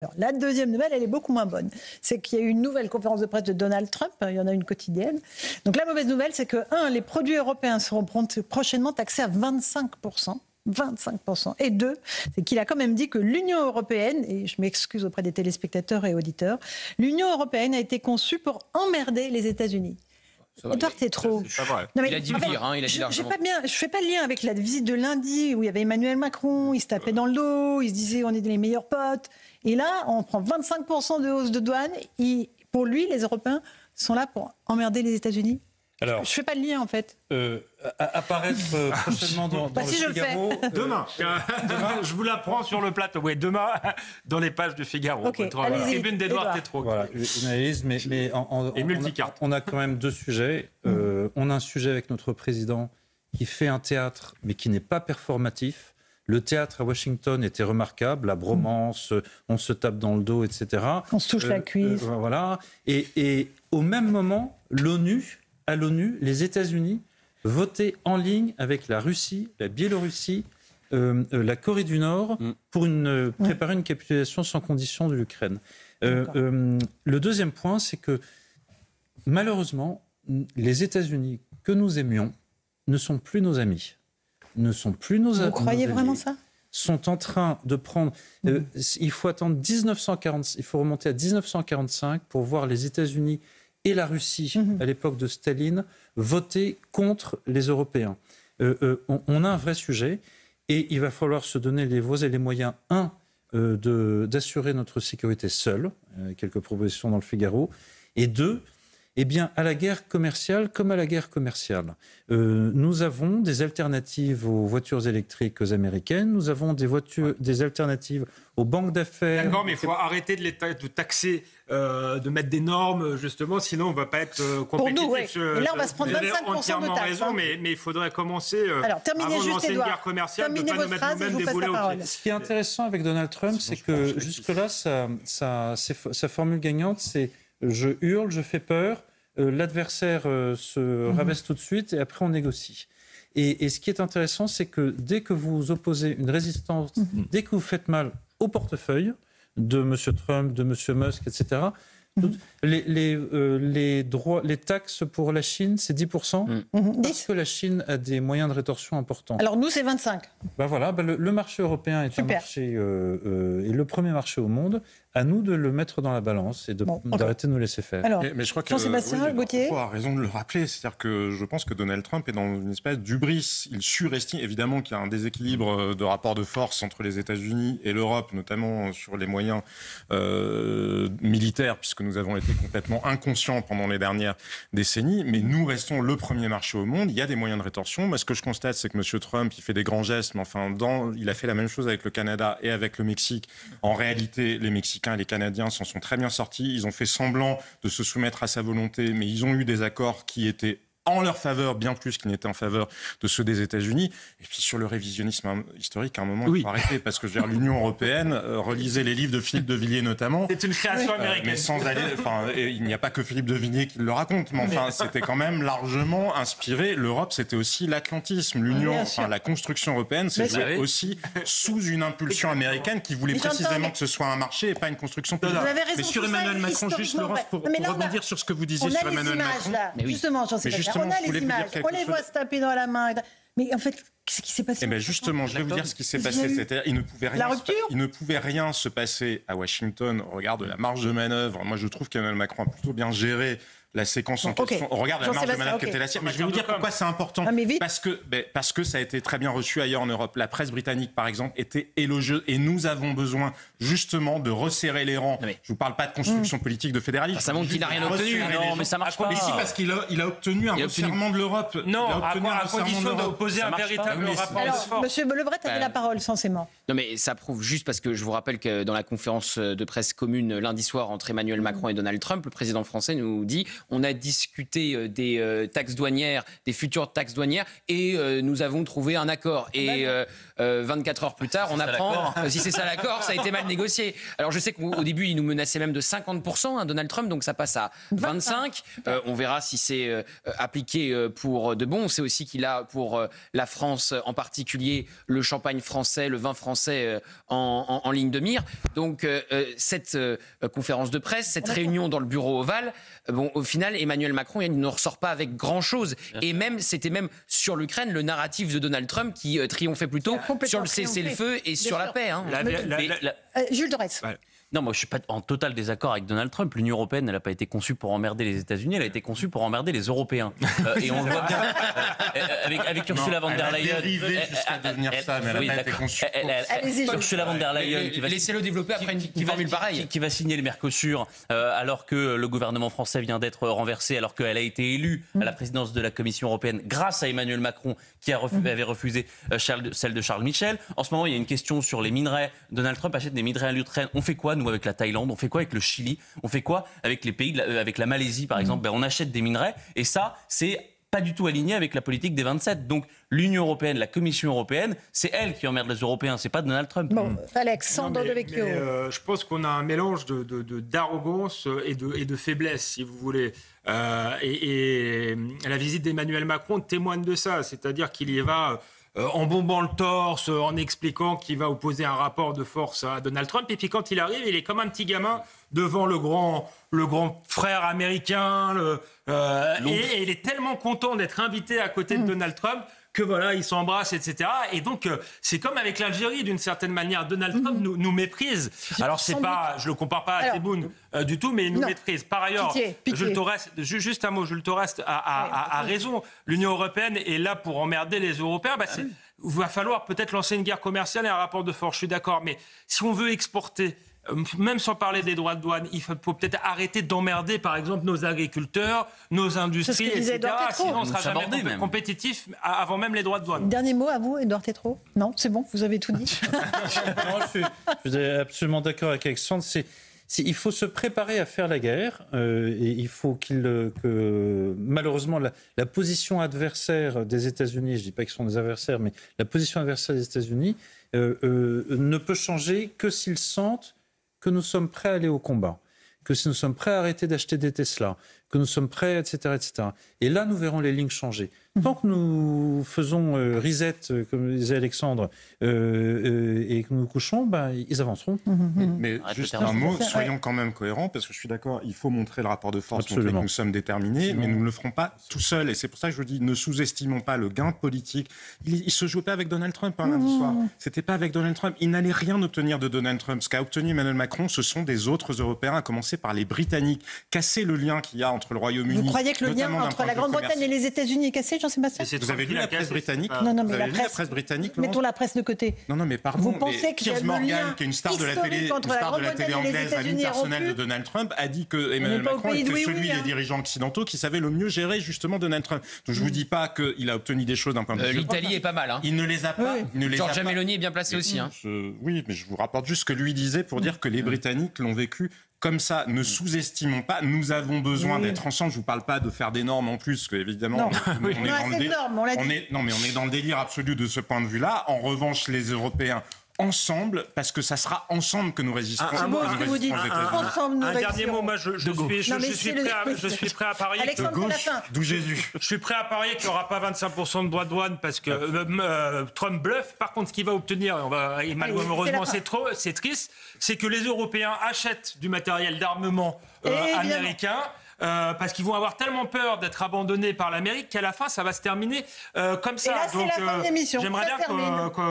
Alors, la deuxième nouvelle, elle est beaucoup moins bonne. C'est qu'il y a eu une nouvelle conférence de presse de Donald Trump, il y en a une quotidienne. Donc la mauvaise nouvelle, c'est que, les produits européens seront prochainement taxés à 25%. 25%. Et deux, c'est qu'il a quand même dit que l'Union européenne, et je m'excuse auprès des téléspectateurs et auditeurs, l'Union européenne a été conçue pour emmerder les États-Unis. Edouard, c'est trop. C'est pas vrai. Non, mais, Il a dit le pire, il a dit largement. je fais pas le lien avec la visite de lundi où il y avait Emmanuel Macron, il se tapait dans le dos, il se disait on est les meilleurs potes. Et là, on prend 25% de hausse de douane. Pour lui, les Européens sont là pour emmerder les États-Unis. Alors, je fais pas le lien en fait. Apparaître prochainement dans le Figaro. Demain, je vous l'apprends sur le plateau. Oui, demain, dans les pages du Figaro. Okay, la tribune d'Edouard Tétrault. Voilà, une analyse, mais on a quand même deux sujets. On a un sujet avec notre président qui fait un théâtre, mais qui n'est pas performatif. Le théâtre à Washington était remarquable, la bromance, on se tape dans le dos, etc. On se touche la cuisse. Voilà. Et au même moment, à l'ONU, les États-Unis votaient en ligne avec la Russie, la Biélorussie, la Corée du Nord pour préparer une capitulation sans condition de l'Ukraine. Le deuxième point, c'est que malheureusement, les États-Unis que nous aimions ne sont plus nos amis. Ne sont plus nos amis. Vous croyez vraiment ça ? Sont en train de prendre... il faut attendre 1940, il faut remonter à 1945 pour voir les États-Unis et la Russie, à l'époque de Staline, voter contre les Européens. On a un vrai sujet et il va falloir se donner les voies et les moyens, d'assurer notre sécurité seule, quelques propositions dans le Figaro, et deux, eh bien, à la guerre commerciale comme à la guerre commerciale. Nous avons des alternatives aux voitures électriques américaines, nous avons des alternatives aux banques d'affaires. D'accord, mais il faut arrêter de taxer, de mettre des normes, justement, sinon on ne va pas être compétitif. Pour nous, oui. Et là, on va se prendre 25% de taxes. Entièrement raison, mais il faudrait commencer, alors, avant de lancer Edouard, une guerre commerciale, de ne pas nous mettre nous-mêmes des boulets au pied. Ce qui est intéressant avec Donald Trump, c'est que jusque-là, sa formule gagnante, c'est « je hurle, je fais peur ». L'adversaire se rabaisse tout de suite et après on négocie. Et ce qui est intéressant, c'est que dès que vous opposez une résistance, dès que vous faites mal au portefeuille de M. Trump, de M. Musk, etc., les taxes pour la Chine, c'est 10%, parce que la Chine a des moyens de rétorsion importants. Alors nous, c'est 25%. Le marché européen est un marché, est le premier marché au monde. À nous de le mettre dans la balance et d'arrêter de nous laisser faire. Alors, mais je crois que Jean-Sébastien Gauthier a raison de le rappeler. C'est-à-dire que je pense que Donald Trump est dans une espèce d'hubris. Il surestime évidemment qu'il y a un déséquilibre de rapport de force entre les États-Unis et l'Europe, notamment sur les moyens militaires, puisque nous avons été complètement inconscients pendant les dernières décennies. Mais nous restons le premier marché au monde. Il y a des moyens de rétorsion. Moi, ce que je constate, c'est que M. Trump, il fait des grands gestes, mais enfin, il a fait la même chose avec le Canada et avec le Mexique. En réalité, les Mexicains et les Canadiens s'en sont très bien sortis. Ils ont fait semblant de se soumettre à sa volonté, mais ils ont eu des accords qui étaient en leur faveur, bien plus qu'ils n'étaient en faveur de ceux des États-Unis. Et puis sur le révisionnisme historique, à un moment, il faut arrêter, parce que je veux dire, l'Union européenne, relisez les livres de Philippe de Villiers notamment. C'est une création américaine. Mais sans aller, il n'y a pas que Philippe de Villiers qui le raconte, mais enfin, c'était quand même largement inspiré. L'Europe, c'était aussi l'atlantisme. La construction européenne, c'est joué aussi sous une impulsion américaine qui voulait précisément que ce soit un marché et pas une construction politique. Mais sur Emmanuel Macron, juste Laurence, pour rebondir sur ce que vous disiez sur Emmanuel Macron. Justement, Jean-Sébastien. On a les images, on les voit se taper dans la main. Mais en fait, qu'est-ce qui s'est passé ? Justement, je vais vous dire ce qui s'est passé. C'est-à-dire, il ne pouvait rien se passer à Washington au regard de la marge de manœuvre. Moi, je trouve qu'Emmanuel Macron a plutôt bien géré la séquence en question. On regarde la marge de manœuvre qui était la sienne. Mais je vais vous dire pourquoi c'est important. Parce que ça a été très bien reçu ailleurs en Europe. La presse britannique, par exemple, était élogieuse. Et nous avons besoin, justement, de resserrer les rangs. Je ne vous parle pas de construction politique, de fédéralisme. Ça montre qu'il n'a rien obtenu. Non, mais ça marche pas. Mais si, parce qu'il a obtenu un resserrement de l'Europe. Non, à condition d'opposer un véritable rapport de force. Monsieur Lebret avait la parole, censément. Non, mais ça prouve juste, parce que je vous rappelle que dans la conférence de presse commune lundi soir entre Emmanuel Macron et Donald Trump, le président français nous dit on a discuté des taxes douanières, des futures taxes douanières, et nous avons trouvé un accord. Et 24 heures plus tard, on apprend, si c'est ça l'accord, ça a été mal négocié. Alors je sais qu'au début, il nous menaçait même de 50%, Donald Trump, donc ça passe à 25%. On verra si c'est appliqué pour de bon. On sait aussi qu'il a pour la France en particulier le champagne français, le vin français, Français en ligne de mire. Donc cette conférence de presse, cette réunion dans le bureau ovale, bon, au final, Emmanuel Macron il ne ressort pas avec grand-chose. Et même, c'était même sur l'Ukraine le narratif de Donald Trump qui triomphait plutôt sur le cessez-le-feu et sur la paix. Hein. Jules Dorès. Ouais. Non, moi je suis pas en total désaccord avec Donald Trump. L'Union européenne, elle n'a pas été conçue pour emmerder les États-Unis, elle a été conçue pour emmerder les Européens. Et on le voit bien avec Ursula von der Leyen. Jusqu'à devenir ça, mais elle n'a pas été conçue. Ursula von der Leyen qui va laissez-le développer après une formule pareille. Qui va signer le Mercosur alors que le gouvernement français vient d'être renversé, alors qu'elle a été élue à la présidence de la Commission européenne grâce à Emmanuel Macron qui avait refusé celle de Charles Michel. En ce moment, il y a une question sur les minerais. Donald Trump achète des minerais à l'Ukraine. On fait quoi nous avec la Thaïlande? On fait quoi avec le Chili? On fait quoi avec les pays, avec la Malaisie par exemple? On achète des minerais et ça, c'est pas du tout aligné avec la politique des 27. Donc l'Union européenne, la Commission européenne, c'est elle qui emmerde les Européens, c'est pas Donald Trump. Bon, Alexandre Devecchio. Je pense qu'on a un mélange d'arrogance et de faiblesse, si vous voulez. Et la visite d'Emmanuel Macron témoigne de ça, c'est-à-dire qu'il y va en bombant le torse, en expliquant qu'il va opposer un rapport de force à Donald Trump. Et puis quand il arrive, il est comme un petit gamin devant le grand frère américain. Et il est tellement content d'être invité à côté de Donald Trump que voilà, ils s'embrassent, etc. Et donc, c'est comme avec l'Algérie, d'une certaine manière. Donald Trump nous méprise. Alors, c'est pas, je le compare pas à Tebboune du tout, mais il nous méprise. Par ailleurs, Jules Torres, juste un mot, Jules Torres a raison. L'Union européenne est là pour emmerder les Européens. Il va falloir peut-être lancer une guerre commerciale et un rapport de force, je suis d'accord. Mais si on veut exporter, même sans parler des droits de douane, il faut peut-être arrêter d'emmerder, par exemple, nos agriculteurs, nos industries, etc. Sinon, on ne sera jamais compétitif avant même les droits de douane. Dernier mot à vous, Édouard Tétrault? Non, c'est bon, vous avez tout dit. Non, je suis absolument d'accord avec Alexandre. Il faut se préparer à faire la guerre et il faut que malheureusement la position adversaire des États-Unis, je ne dis pas qu'ils sont des adversaires, mais la position adversaire des États-Unis ne peut changer que s'ils sentent que nous sommes prêts à aller au combat, que si nous sommes prêts à arrêter d'acheter des Tesla, que nous sommes prêts, etc., etc. Et là, nous verrons les lignes changer. Tant que nous faisons reset, comme disait Alexandre, et que nous nous couchons, ils avanceront. Mais juste un mot, soyons quand même cohérents, parce que je suis d'accord, il faut montrer le rapport de force, montrer que nous sommes déterminés, mais nous ne le ferons pas tout seuls. Et c'est pour ça que je vous dis, ne sous-estimons pas le gain politique. Il ne se jouait pas avec Donald Trump lundi soir. C'était pas avec Donald Trump. Il n'allait rien obtenir de Donald Trump. Ce qu'a obtenu Emmanuel Macron, ce sont des autres Européens, à commencer par les Britanniques. Casser le lien qu'il y a entre le Royaume-Uni... Vous croyez que le lien entre la Grande-Bretagne et les États-Unis est cassé, Jean-Sébastien? Vous avez lu la presse britannique? Non, mais la presse britannique. Mettons la presse de côté. Non, mais pardon. Vous pensez qu'il y a Piers Morgan, qui est une star de la télé, anglaise, amie personnelle de Donald Trump, a dit que Emmanuel Macron était celui des dirigeants occidentaux qui savait le mieux gérer justement Donald Trump. Donc je vous dis pas qu'il a obtenu des choses d'un point de vue. L'Italie est pas mal. Hein. Il ne les a pas. Giorgia Meloni est bien placée aussi. Hein. Oui, mais je vous rapporte juste ce que lui disait pour dire que les Britanniques l'ont vécu. Comme ça, ne sous-estimons pas. Nous avons besoin d'être ensemble. Je vous parle pas de faire des normes en plus, parce qu'évidemment, on est dans le délire absolu de ce point de vue-là. En revanche, les Européens ensemble, parce que ça sera ensemble que nous résisterons. C'est beau ce que vous dites. Un dernier mot, moi je suis prêt à parier. Alexandre, de gauche, d'où Jésus. Je suis prêt à parier qu'il n'y aura pas 25% de droits de douane parce que Trump bluffe. Par contre, ce qu'il va obtenir, malheureusement c'est triste, c'est que les Européens achètent du matériel d'armement américain. Parce qu'ils vont avoir tellement peur d'être abandonnés par l'Amérique qu'à la fin, ça va se terminer comme ça. Et là, c'est la fin de l'émission. J'aimerais bien